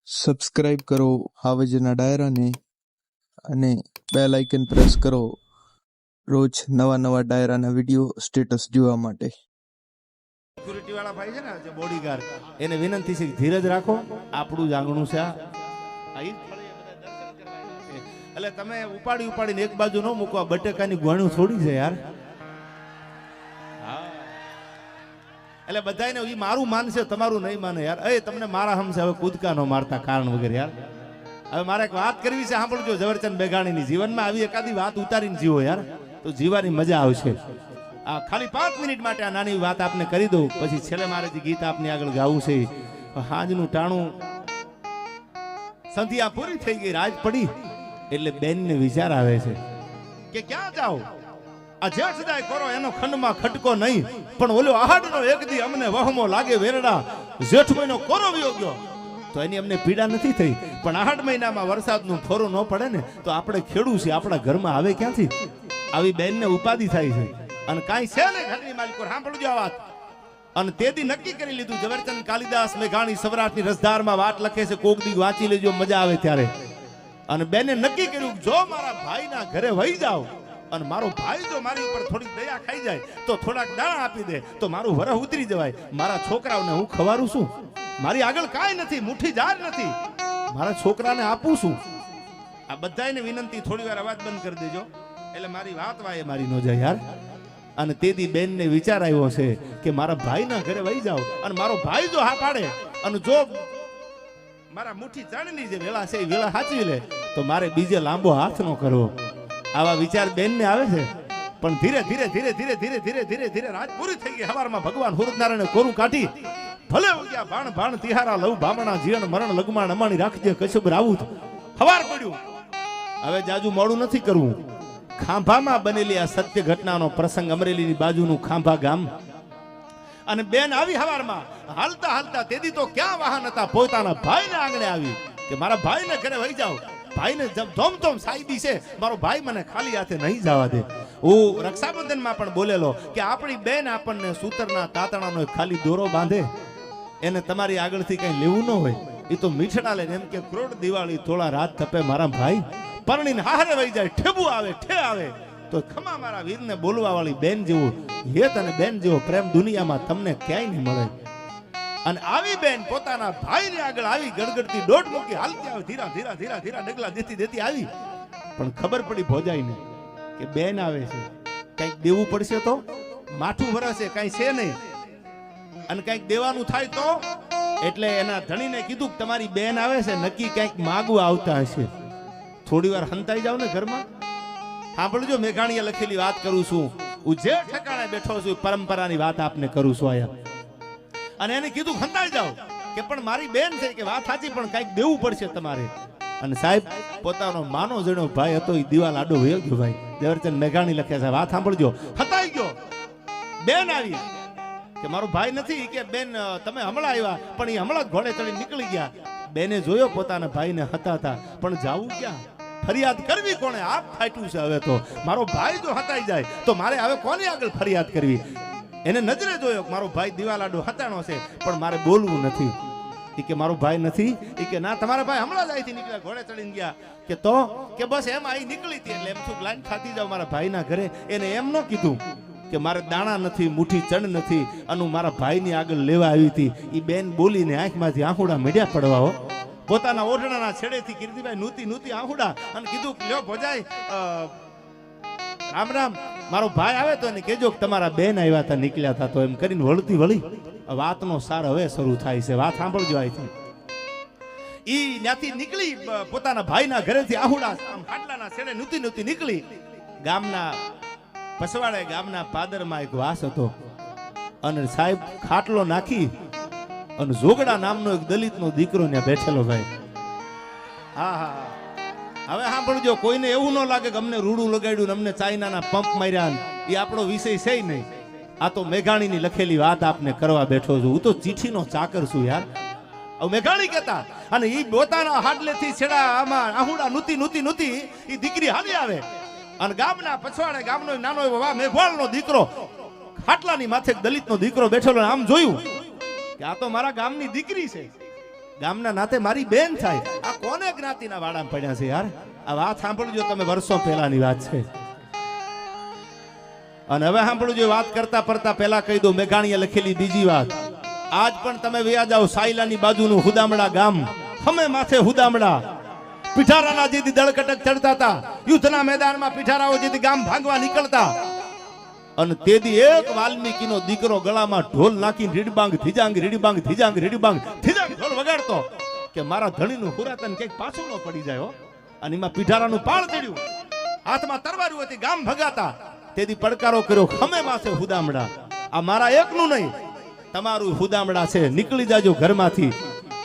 Subscribe કરો હાવજના ડાયરાને અને bell icon press કરો રોજ નવા ડાયરાના વિડીયો સ્ટેટસ જોવા માટે। સિક્યુરિટી વાળા ભાઈ છે ને જે બોડીગાર્ડ એને વિનંતી છે ધીરજ રાખો, આપણું જ આંગણું છે એટલે તમે ઉપાડીને એક બાજુ ન મૂકવા, બટેકાની ગોણું થોડી છે યાર। એટલે બધાને એ મારું માનશે, તમારું નહીં માને યાર। એ તમને મારા હમશે હવે કૂદકા નો મારતા કારણ વગર યાર। હવે મારે એક વાત કરવી છે, સાંભળજો ઝવેરચંદ મેઘાણીની। જીવનમાં આવી એકાદી વાત ઉતારીને જીવો યાર, તો જીવાની મજા આવશે। આ ખાલી 5 મિનિટ માટે આ નાની વાત આપને કરી દઉં, પછી છેલ્લે મારે જે ગીત આપની આગળ ગાવું છે। હાજનું ટાણું સંધ્યા પૂરી થઈ ગઈ, રાત પડી એટલે બેનને વિચાર આવે છે કે ક્યાં જાઓ, આ જેઠ જાય કરો એનો ખંડમાં ખટકો નહીં, પણ ઓલો આહાડનો એક દી અમને વહમો લાગે વેરડા, જેઠ મહિનો કોરો વયો ગયો તો એની અમને પીડા નથી થઈ, પણ આહાડ મહિનામાં વરસાદનું ફોરું ન પડે ને તો આપણે ખેડૂ છે, આપણા ઘરમાં આવે ક્યાંથી? આવી બેનને ઉપાધિ થાય છે અને કાંઈ છે ને ઘરની માલિકો સાંભળજો આ વાત। અને તેથી નક્કી કરી લીધું, ઝવેરચંદ કાલિદાસ મેઘાણી સૌરાષ્ટ્રની રસધારમાં વાત લખે છે, કોક દી વાંચી લેજો, મજા આવે ત્યારે। અને બેને નક્કી કર્યું, જો મારા ભાઈના ઘરે વહી જાવ અને મારો ભાઈ જો મારી ઉપર થોડી દયા ખાઈ જાય તો થોડાક દાણા આપી દે તો મારું વરહ ઉતરી જવાય। મારા છોકરાઓને હું ખવારું છું, મારી આગળ કાંઈ નથી, મુઠ્ઠી જાર નથી, મારા છોકરાને આપું છું। આ બધાને વિનંતી, થોડી વાર અવાજ બંધ કરી દેજો એટલે મારી વાત વાય મારી ન જાય યાર। અને તેથી બેનને વિચાર આવ્યો છે કે મારા ભાઈના ઘરે વહી જાવ અને મારો ભાઈ જો હા પાડે અને જો મારા મુઠ્ઠી ચણની જે વેળા છે એ વેળા સાચવી લે તો મારે બીજે લાંબો હાથ ન કરવો। આવા વિચાર બેનને આવે છે, પણ ધીરે ધીરે રાત પૂરી થઈ ગઈ। હવારમાં ભગવાન હુરનારાયણે કોરું કાઢી, ભલે ઉગ્યા ભાણ તિહારા લવ ભામણા જીવન મરણ લગમાં નમાણી રાખજે કશુબ રાવું। હવાર પડ્યું, હવે જાજુ મોડું નથી કરવું। ખાંભામાં બનેલી આ સત્ય ઘટનાનો પ્રસંગ, અમરેલીની બાજુનું ખાંભા ગામ। અને બેન આવી હવારમાં હાલતા તેથી તો ક્યાં વાહન હતા, પોતાના ભાઈને આંગણે આવી કે મારા ભાઈને ઘરે વહી જાવ, ભાઈને ધોમધોમ સાઈબી છે, મારો ભાઈ મને ખાલી હાથે નહીં જવા દે। હું રક્ષાબંધનમાં પણ બોલેલો કે આપણી બેન આપણને સૂતરના તાતણાનો ખાલી દોરો બાંધે, એને તમારી આગળથી કઈ લેવું ન હોય, એ તો મીઠડા લઈને એમ કે ક્રોડ દિવાળી થોડા રાત તપે મારા ભાઈ, પરણીને હારે વહી જાય, ઠેબુ આવે ઠે આવે તો ખમા મારા વીરને બોલવા વાળી બેન જેવું હેત અને બેન જેવો પ્રેમ દુનિયામાં તમને ક્યાંય નહીં મળે। અને આવી બેન પોતાના ભાઈને આગળ આવી ગડગડતી દોટ મૂકી હાલતી આવે, ધીરા ડગલા દેતી આવી, પણ ખબર પડી ભોજાઈને કે બેન આવે છે, કંઈક દેવું પડશે તો માથું વરસે, કઈ છે નહીં, અને કંઈક દેવાનું થાય તો એટલે એના ધણીને કીધું કે તમારી બેન આવે છે, નક્કી કંઈક માગવા આવતા હશે, થોડી વાર હંતાઈ જાવ ને ઘરમાં। સાંભળજો, મેઘાણીએ લખેલી વાત કરું છું, હું જે ઠેકાણે બેઠો છું પરંપરાની વાત આપને કરું છું આયા। અને એને કીધું હંતાઈ જાવ કે પણ મારી બેન છે કે વાત સાચી, પણ કંઈક દેવું પડશે તમારે। અને સાહેબ પોતાનો માનો જણો ભાઈ હતો, એ દિવાલ આડો વયો ગયો ભાઈ। ઝવેરચંદ મેઘાણી લખે છે, વાત સાંભળજો, હતાઈ ગયો, બેન આવી કે મારો ભાઈ નથી, કે બેન તમે હમણાં આવ્યા, પણ એ હમણાં ઘોડે ચડી નીકળી ગયા। બેને જોયો પોતાના ભાઈને હતા, પણ જાવું ક્યાં, ફરિયાદ કરવી કોણે, આપ ફાટ્યું છે હવે તો, મારો ભાઈ જો હતાઈ જાય તો મારે હવે કોની આગળ ફરિયાદ કરવી? એને નજરે જોયો મારો ભાઈ દિવાલાડો હતાણો છે, પણ મારે બોલવું નથી। એ કે મારો ભાઈ નથી, એ કે ના તમારા ભાઈ હમણાં જ અહીંથી નીકળ્યા, ઘોડે ચડીને ગયા, કે તો કે બસ એમ અહીં નીકળી હતી એટલે એમ શું લાઈન ખાતી જાવ મારા ભાઈના ઘરે। એને એમ ન કીધું કે મારે દાણા નથી, મુઠ્ઠી ચણ નથી, અને મારા ભાઈની આગળ લેવા આવી હતી। એ બેન બોલીને આંખમાંથી આંખુડા મેળ્યા પડવા હો, પોતાના ઓઢણાના છેડેથી કીર્તિભાઈ નૂતી આંખુડા, અને કીધું લ્યો ભોજાઈ રામ રામ, મારો ભાઈ આવે તો એને કેજો કે તમારા બેન આવ્યા હતા, નીકળ્યા હતા, તો એમ કરીને વળતી વળી વાતનો સાર હવે શરૂ થાય છે। વાત સાંભળજો અહીંથી, ઈ ત્યાંથી નીકળી પોતાના ભાઈના ઘરેથી આહુડા આમ હાડલાના છેડે નૂતી નીકળી, ગામના પસવાડે ગામના પાદરમાં એક વાસ હતો, અને સાહેબ ખાટલો નાખી અને જોગડા નામનો એક દલિતનો દીકરો ત્યાં બેઠેલો ભાઈ। હા હવે સાંભળજો, કોઈને એવું ન લાગે કે અમને રૂડું લગાડ્યું ને અમને ચાઇનાના પંપ માર્યા, એ આપણો વિષય છે નહીં। આ તો મેઘાણીની લખેલી વાત આપને કરવા બેઠો છું, હું તો ચીઠીનો ચાકર છું યાર। હવે મેઘાણી કહેતા, અને એ પોતાના હાડલેથી છેડા આમાં આહુડા નૂતી એ દીકરી હાલી આવે, અને ગામના પછવાડે ગામનો નાનો એવો મેઘવાળનો દીકરો ખાટલાની માથે દલિતનો દીકરો બેઠેલો, આમ જોયું કે આ તો મારા ગામની દીકરી છે, ગામના નાતે મારી બેન થાય. આ કોને જ્ઞાતિના વાડામાં પડ્યા છે યાર? આ વાત સાંભળજો તમે, વર્ષો પહેલાની વાત છે. અને હવે સાંભળજો, વાત કરતા પડતા પહેલા કહી દઉં, મેઘાણીએ લખેલી બીજી વાત. આજ પણ તમે વ્યા જાઓ સાયલાની બાજુનું હુદામડા ગામ, હમે માથે હુદામડા. પીઠારાના જેથી દળકટક ચડતા હતા, યુદ્ધના મેદાનમાં પીઠારાઓ જેથી ગામ ભાગવા નીકળતા, અને તેદી એક વાલ્મીકીનો દીકરો ગળામાં ઢોલ નાખીને રીડબાંગ ધીજાંગ રીડબાંગ ધીજાંગ રીડબાંગ ધીજાંગ ઢોલ વગાડતો કે મારા ધણીનું પુરાતન કંઈક પાછું ન પડી જાય. અને એમાં પીઠારાનું પાળ ચડ્યું, હાથમાં તરવારું હતી, ગામ ભગાતા. તેદી પડકારો કર્યો, ખમે માથે હુદામડા, આ મારા એકનું નહીં તમારું હુદામડા છે, નીકળી જાજો ઘરમાંથી.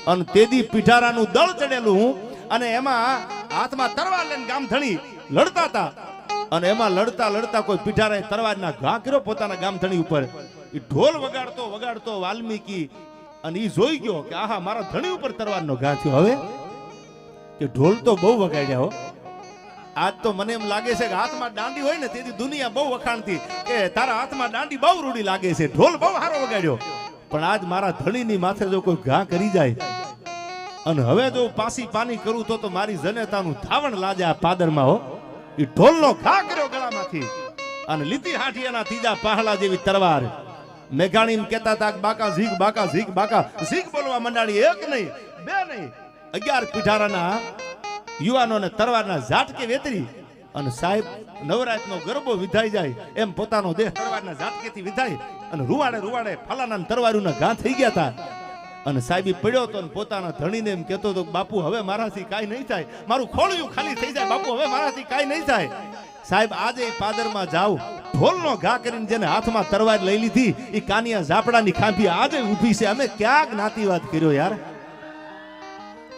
અને તેદી પીઠારાનું દળ ચડેલું, અને એમાં હાથમાં તરવાર લઈને ગામ ધણી લડતા હતા. અને એમાં લડતા લડતા કોઈ પીઠારાએ તરવારના ઘા કર્યો પોતાના ગામ ધણી ઉપર. એ ઢોલ વગાડતો વગાડતો વાલ્મીકી, અને એ જોઈ ગયો કે આહા મારા ધણી ઉપર તરવારનો ઘા થયો. હવે કે ઢોલ તો બહુ વગાડ્યા હો. આજ તો મને એમ લાગે છે કે હાથમાં દાંડી હોય ને તેથી દુનિયા બહુ વખાણતી કે તારા હાથમાં દાંડી બહુ રૂડી લાગે છે, ઢોલ બહુ સારો વગાડ્યો. પણ આજ મારા ધણીની માથે જો કોઈ ઘા કરી જાય, અને હવે જો પાસી પાની કરું તો મારી જનેતાનું ધાવણ લાજે આ પાદરમાં હો. એ ઢોલનો ઘા કર્યો ગળામાંથી, અને લીધી હાઠી એના ત્રીજા પહાડા જેવી તરવાર. મેઘાણી કહેતા હતા બાકા ઝીક બાકા ઝીક બાકા ઝીક બોલવા મંડાણી. એક નહીં બે નહીં 11 પીઠારાના યુવાનોને તરવારના ઝાટકે વેતરી. અને સાહેબ નવરાતનો ગરબો વિધાઈ જાય એમ પોતાનો દેહ તરવારના ઝાટકેથી વિધાય, અને રૂવાડે રૂવાડે ફલાના તરવારુના ઘા થઈ ગયા હતા. અને સાહેબી પડ્યો તો પોતાના ધણીને એમ કહેતો હતો, બાપુ હવે મારાથી કાંઈ નહીં થાય, મારું ખોળિયું ખાલી થઈ જાય, બાપુ હવે મારાથી કાંઈ નહીં થાય. સાહેબ આજે પાદરમાં જાવ, ઢોલનો ઘા કરીને જેને હાથમાં તરવાર લઈ લીધી એ કાનિયા ઝાપડાની ખાંભી આજે ઊભી છે. અમે ક્યાં જ્ઞાતિવાદ કર્યો યાર?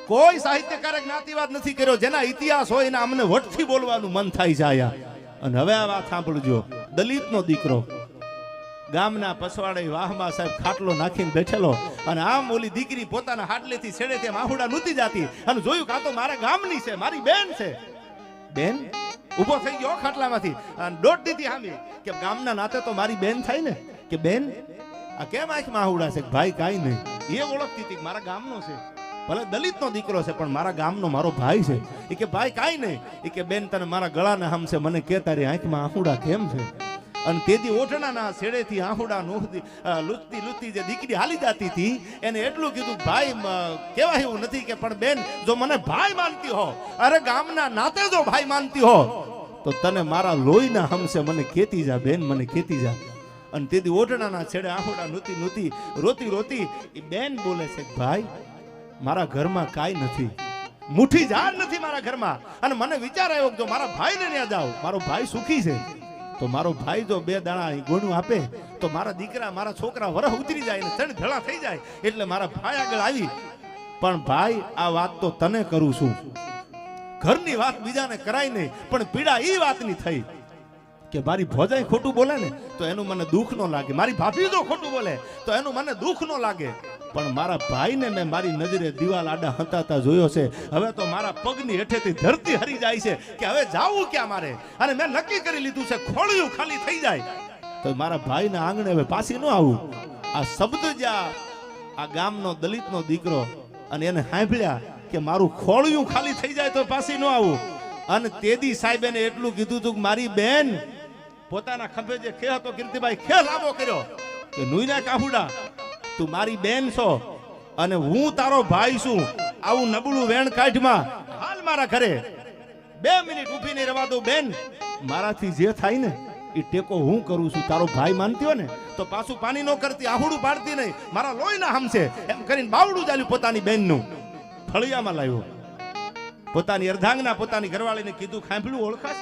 કોઈ સાહિત્યકારે જ્ઞાતિવાદ નથી કર્યો. જેના ઇતિહાસ હોય એના અમને વટથી બોલવાનું મન થાય છે આયા. અને હવે આ વાત સાંભળજો, દલિતનો દીકરો ગામના પસવાડે વાહમાં સાહેબ ખાટલો નાખીને બેઠેલો, અને આમ ઓલી દીકરી પોતાના હાડલેથી છેડે તે માહુડા નૂતી જાતી, અને જોયું કે આ તો મારા ગામની છે, મારી બેન છે. બેન ઊભો થઈ ગયો ખાટલામાંથી, અને દોઢ દીધી હામી કે ગામના નાતે તો મારી બેન થાય ને. કે બેન આ કેમ આંખ માહુડા છે? ભાઈ કાંઈ નહીં. એ ઓળખતી હતી મારા ગામનો છે, ભલે દલિતનો દીકરો છે પણ મારા ગામનો મારો ભાઈ છે. એ કે ભાઈ કાંઈ નહીં. એ કે બેન તને મારા ગળાના હમ છે, મને કે તારી આંખમાં આહુડા કેમ છે? અને તેદી ઓઠણાના છેડેથી આહુડા નોહતી લૂંટતી લૂંટતી જે દીકરી હાલી જતી હતી એને એટલું કીધું, ભાઈ કહેવાય એવું નથી કે પણ બેન જો મને ભાઈ માનતી હો, અરે ગામના નાતે જો ભાઈ માનતી હો તો તને મારા લોહીના હમશે, મને કેતી જા બેન, મને કેતી જા. અને તેદી ઓઠણાના છેડે આહુડા નૂતી નૂતી રોતી રોતી એ બેન બોલે છે, ભાઈ મારા ઘરમાં કાંઈ નથી, મુઠ્ઠી ઝાડ નથી મારા ઘરમાં. અને મને વિચાર આવ્યો જો મારા ભાઈને ત્યાં જાવ, મારો ભાઈ સુખી છે, તો મારો ભાઈ જો 2 દાણા ગોણું આપે તો મારા દીકરા મારા છોકરા વરહ ઉતરી જાય ને ચણ ભેળા થઈ જાય. એટલે મારા ભાઈ આગળ આવી, પણ ભાઈ આ વાત તો તને કરું છું, ઘરની વાત બીજાને કરાય નહીં. પણ પીડા એ વાતની થઈ કે મારી ભોજાઈ ખોટું બોલે ને તો એનું મને દુઃખ ન લાગે, મારી ભાભી જો ખોટું બોલે તો એનું મને દુઃખ ન લાગે, પણ મારા ભાઈને મેં મારી નજરે દિવાલ આડા હંતાતા જોયો છે. હવે તો મારા પગની હેઠેથી ધરતી હરી જાય છે કે હવે જાવું ક્યાં મારે. અને મેં નક્કી કરી લીધું છે ખોળિયું ખાલી થઈ જાય તો મારા ભાઈના આંગણે હવે પાછી ન આવું. આ શબ્દ જ્યાં આ ગામનો દલિતનો દીકરો અને એને સાંભળ્યા કે મારું ખોળિયું ખાલી થઈ જાય તો પાછી ન આવું. અને તેદી સાહેબે એટલું કીધું હતું કે મારી બેન પોતાના ખંભે જે ખે હતો કીર્તિભાઈ ખે લાંબો કર્યો કે નુઈના કાહુડા તું મારી બેન છો અને હું તારો ભાઈ છું, આવું નબળું વેણ કાઢમાં હાલ મારા ઘરે 2 મિનિટ ઊભી નહીં રહેવા દઉં બેન. મારાથી જે થાય ને એ ટેકો હું કરું છું, તારો ભાઈ માનતી હોય ને તો પાછું પાણી ન કરતી, આહુડું પાડતી નહીં, મારા લોહીના હમશે એમ કરીને બાવડું ચાલ્યું પોતાની બેનનું. ફળિયામાં લાવ્યો પોતાની અર્ધાંગના પોતાની ઘરવાળીને કીધું, સાંભળ્યું ઓળખાશ?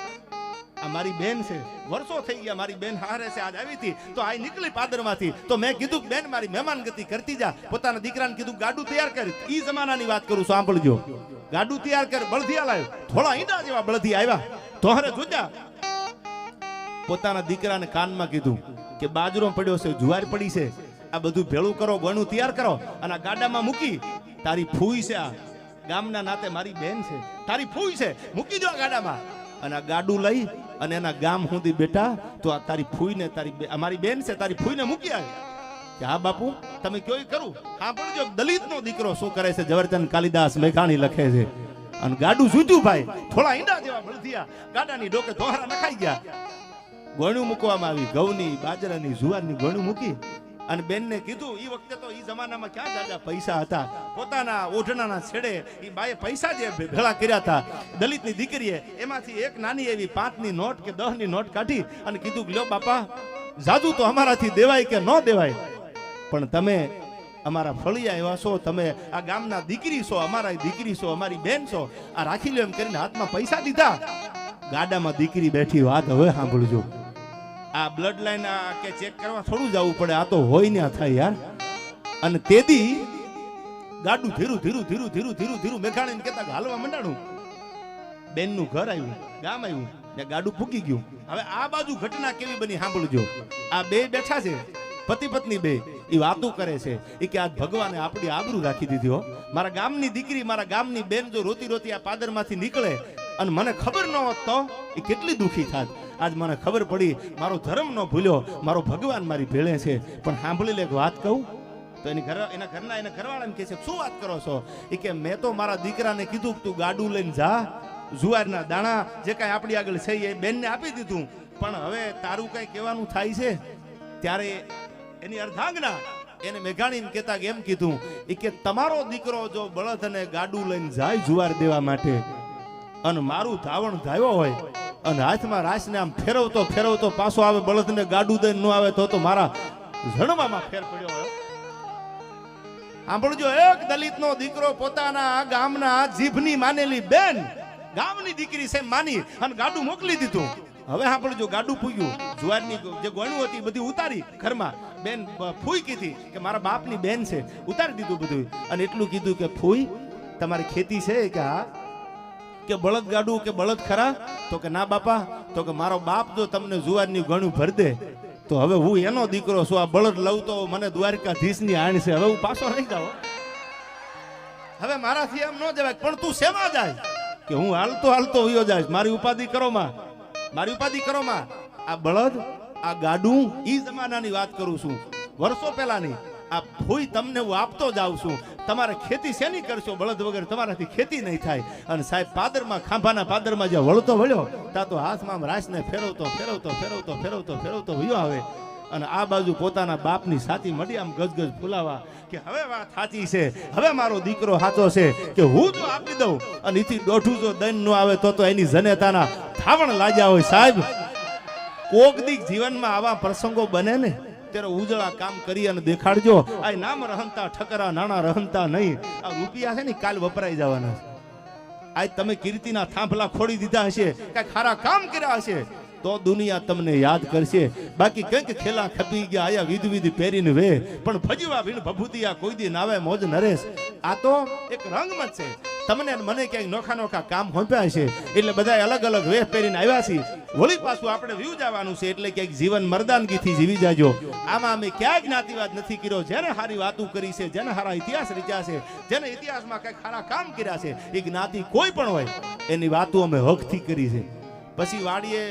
આ મારી બેન છે, વર્ષો થઈ ગયા મારી બેન હારે છે, આજ આવી હતી તો આ નીકળી પાદરમાંથી. તો મેં કીધું બેન મારી મહેમાન ગતિ કરતી જા. પોતાના દીકરાને કીધું ગાડું તૈયાર કર. ઈ જમાનાની વાત કરું, સાંભળજો. ગાડું તૈયાર કર, બળદિયા લાવ્યો, થોડા ઈંડા જેવા બળદી આવ્યા તો હરે જોજા. પોતાના દીકરાને કાનમાં કીધું કે બાજરો પડ્યો છે, જુવાર પડી છે, આ બધું ભેળું કરો, ગણું તૈયાર કરો અને આ ગાડામાં મૂકી. તારી ફૂઈ છે, આ ગામના નાતે મારી બેન છે, તારી ફૂઈ છે, મૂકી દો ગાડામાં. અને આ ગાડું લઈ અને એના ગામ સુધી બેટા તો આ તારી ફૂઈને તારી અમારી બેન છે, તારી ફૂઈને મૂકી આવે કે હા બાપુ તમે કયો ઈ કરું. સાંભળજો, દલિતનો દીકરો શું કરે છે. ઝવેરચંદ કાલિદાસ મેઘાણી લખે છે, અને ગાડું સૂટ્યું ભાઈ, થોડા ઈંડા જેવા બળદિયા ગાડાની ડોકે દોહરા નખાઈ ગયા. ગોણું મૂકવામાં આવી, ઘઉંની, બાજરાની, જુવારની ગોણું મૂકી અને બેનને કીધું. ઈ વખતે તો ઈ જમાનામાં ક્યાં દાદા પૈસા હતા. પોતાના ઓઢણાના છેડે ઈ બાએ પૈસા જે ભેળા કર્યા હતા દલિતની દીકરીએ, એમાંથી એક નાની એવી 5ની નોટ કે 10ની નોટ કાઢી અને કીધું કે લ્યો બાપા, જાદુ તો અમારાથી દેવાય કે ન દેવાય, પણ તમે અમારા ફળિયા એવા છો, તમે આ ગામના દીકરી છો, અમારા દીકરી છો, અમારી બેન છો, આ રાખી લો એમ કરીને હાથમાં પૈસા દીધા. ગાડામાં દીકરી બેઠી. વાત હવે સાંભળજો. આ બ્લડ લાઈન કે ચેક કરવા થોડું જવું પડે, આ તો હોય ને થાય યાર. અને તેદી ગાડું ધીરું ધીરું ધીરું ધીરું ધીરું ધીરું મેઘાણીને કહેતા હાલવા મંડાણું. બેનનું ઘર આવ્યું, ગામ આવ્યું, ને ગાડું ફૂકી ગયું. હવે આ બાજુ ઘટના કેવી બની સાંભળજો. આ બે બેઠા છે, પતિ પત્ની બે, એ વાતો કરે છે. એ કે આજ ભગવાને આપણી આબરૂ રાખી દીધી હો. મારા ગામની દીકરી, મારા ગામની બેન જો રોતી રોતી આ પાદરમાંથી નીકળે અને મને ખબર ન હોત તો એ કેટલી દુખી થાત. આજ મને ખબર પડી, મારો ધર્મ ન ભૂલ્યો, મારો ભગવાન મારી ભેળે છે. પણ સાંભળી લે, એક વાત કહું તો એના ઘરવાળા એમ કહે છે, શું વાત કરો છો? એ કે મેં તો મારા દીકરાને કીધું કે તું ગાડું લઈને જા, જુવારના દાણા જે કાંઈ આપણી આગળ છે એ બેનને આપી દીધું, પણ હવે તારું કઈ કહેવાનું થાય છે. ત્યારે એની અર્ધાંગના એને મેઘાણીને કહેતા કે એમ કીધું, એ કે તમારો દીકરો જો બળદ અને ગાડું લઈને જાય જુવાર દેવા માટે, અને મારું ધાવણ ધાવ્યો હોય અને હાથમાં રાસને આમ ફેરવતો ફેરવતો પાછો આવે, બળદને ગાડું દઈને ન આવે તો મારા જણવામાં ફેર પડ્યો હોય. સાંભળજો, એક દલિતનો દીકરો પોતાના ગામના જીભની માનેલી બેન, ગામની દીકરી છે માની અને ગાડું મોકલી દીધું. હવે સાંભળજો, ગાડું ફૂગ્યું, જુવારની જે ગોણું હતી બધી ઉતારી ઘરમાં. બેન ફૂઈ કીધી કે મારા બાપની બેન છે, ઉતારી દીધું બધું. અને એટલું કીધું કે ફૂઈ, તમારી ખેતી છે? કે હા. કે બળદ ગાડું કે બળદ ખરા? તો કે ના બાપા. તો કે મારો બાપ જો તમને જુવારની ગણું ભર દે તો હવે હું એનો દીકરો છું, આ બળદ લઉં તો મને દ્વારકાધીશની આણ છે, હવે હું પાછો નહીં જાઉં, હવે મારાથી એમ ન જવાય. પણ તું શેમાં જાય? કે હું હાલતો હાલતો વયો જાય, મારી ઉપાધિ કરો માં, મારી ઉપાધિ કરો માં. આ બળદ, આ ગાડું, ઈ જમાનાની વાત કરું છું, વર્ષો પહેલાની. આ ફૂઈ તમને હું આપતો જાઉં છું, તમારે ખેતી શેની કરશો? બળદ વગર તમારાથી ખેતી નહીં થાય. અને સાહેબ પાદરમાં, ખાંભાના પાદરમાં જે વળતો વળ્યો ત્યાં તો હાથમાં રાસને ફેરવતો ફેરવતો ફેરવતો ફેરવતો ફેરવતો વયો આવે. અને આ બાજુ પોતાના બાપની સાથી મળી આમ ગજગજ ફૂલાવા કે હવે વાત સાચી છે, હવે મારો દીકરો સાચો છે, કે હું જો આપી દઉં અને એથી દોઢું જો દંડ ન આવે તો એની જનેતાના થાવણ લાગ્યા હોય. સાહેબ, કોક દીક જીવનમાં આવા પ્રસંગો બને ને ત્યારે ઉજળા કામ કરી અને દેખાડજો. આ નામ રહનતા ઠકરા, નાણા રહનતા નહીં. આ રૂપિયા છે ને કાલ વપરાઈ જવાના છે. આજ તમે કીર્તિના થાંભલા ખોડી દીધા હશે, કઈ ખારા કામ કર્યા હશે તો દુનિયા તમને યાદ કરશે. બાકી કંઈક ખેલા ખપી ગયા, આયા વિધ વિધ પહેરીને વે, પણ ભજવા ભીણ ભભૂતિયા કોઈ દી નાવે મોજ નરેશ. આ તો એક રંગમત છે. તમને મને ક્યાંક નોખા નોખા કામ હોંપ્યા છે એટલે બધા અલગ અલગ વેશ પહેરીને આવ્યા છે. વળી પાછું આપણે વ્યુ જવાનું છે એટલે ક્યાંક જીવન મર્દાનગીથી જીવી જાજો. આમાં અમે ક્યાંય જ્ઞાતિવાદ નથી કર્યો. જેને સારી વાતો કરી છે, જેને સારા ઇતિહાસ રચ્યા છે, જેને ઇતિહાસમાં કંઈક સારા કામ કર્યા છે, એ જ્ઞાતિ કોઈ પણ હોય એની વાતો અમે હકથી કરી છે. પછી વાડીએ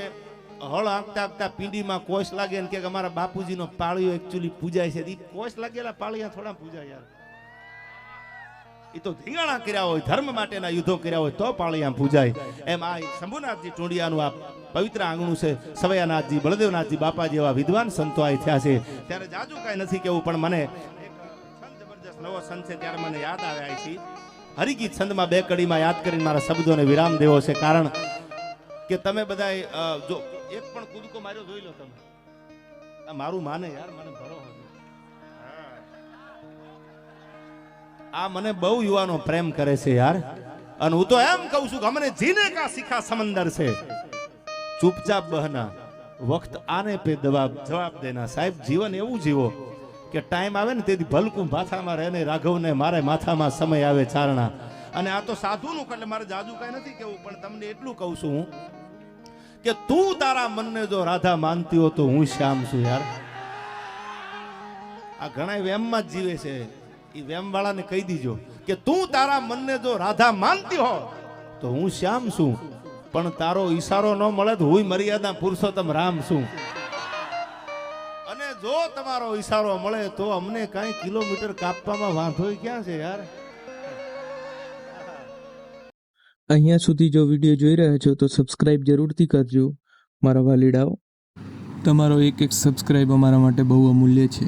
હળ આંકતા આંકતા પીંડીમાં કોષ લાગે ને કે અમારા બાપુજીનો પાળિયો એકચ્યુઅલી પૂજાય છે. એ કોષ લાગેલા પાળિયા થોડા પૂજાય યાર. એ તો ધીંગાણા કર્યા હોય, ધર્મ માટેના યુદ્ધો કર્યા હોય તો પાળિયા પૂજાય. એમ આ શંભુનાથજી ટોડિયાનું આ પવિત્ર આંગણું છે. સવૈયાનાથજી, બળદેવનાથજી બાપા જેવા વિદ્વાન સંતો આ થયા છે. ત્યારે જાજુ કાંઈ નથી કેવું, પણ મને જબરજસ્ત નવો સંત છે ત્યારે મને યાદ આવ્યા છે. હરિગીત છંદમાં 2 કડીમાં યાદ કરીને મારા શબ્દોને વિરામ દેવો છે. કારણ કે તમે બધા જો એક પણ કૂદકો માર્યો જોઈ લો તમે, આ મારું માને યાર, મને ભરો. આ મને બહુ યુવાનો પ્રેમ કરે છે યાર. અને હું તો એમ કહું છું કે અમને જીને કા શીખા સમંદર છે, ચૂપચાપ બહના વક્ત આને પે જવાબ દેના. સાહેબ, જીવન એવું જીવો કે ટાઈમ આવે ને તેથી ભલકું માથામાં રહે ને રાઘવને મારે માથામાં સમય આવે ચારણા. અને આ તો સાધુનું એટલે મારે જાજુ કાંઈ નથી કેવું, પણ તમને એટલું કહું છું હું કે તું તારા મનને જો રાધા માનતી હો તો હું શ્યામ છું યાર. આ ઘણા વેમમાં જ જીવે છે. એ વેમ વાળાને કહી દીજો કે તું તારા મનને જો રાધા માનતી હો તો હું શ્યામ છું, પણ તારો ઈશારો ન મળે તો હું મર્યાદા પુરુષોત્તમ રામ છું. અને જો તમારો ઈશારો મળે તો અમને કાંઈ કિલોમીટર કાપવામાં વાંધો ક્યાં છે યાર. અહીંયા સુધી જો વિડીયો જોઈ રહ્યા છો તો સબસ્ક્રાઇબ જરૂરથી કરજો મારા વાલીડાઓ. તમારો એક સબસ્ક્રાઇબ અમારા માટે બહુ અમૂલ્ય છે.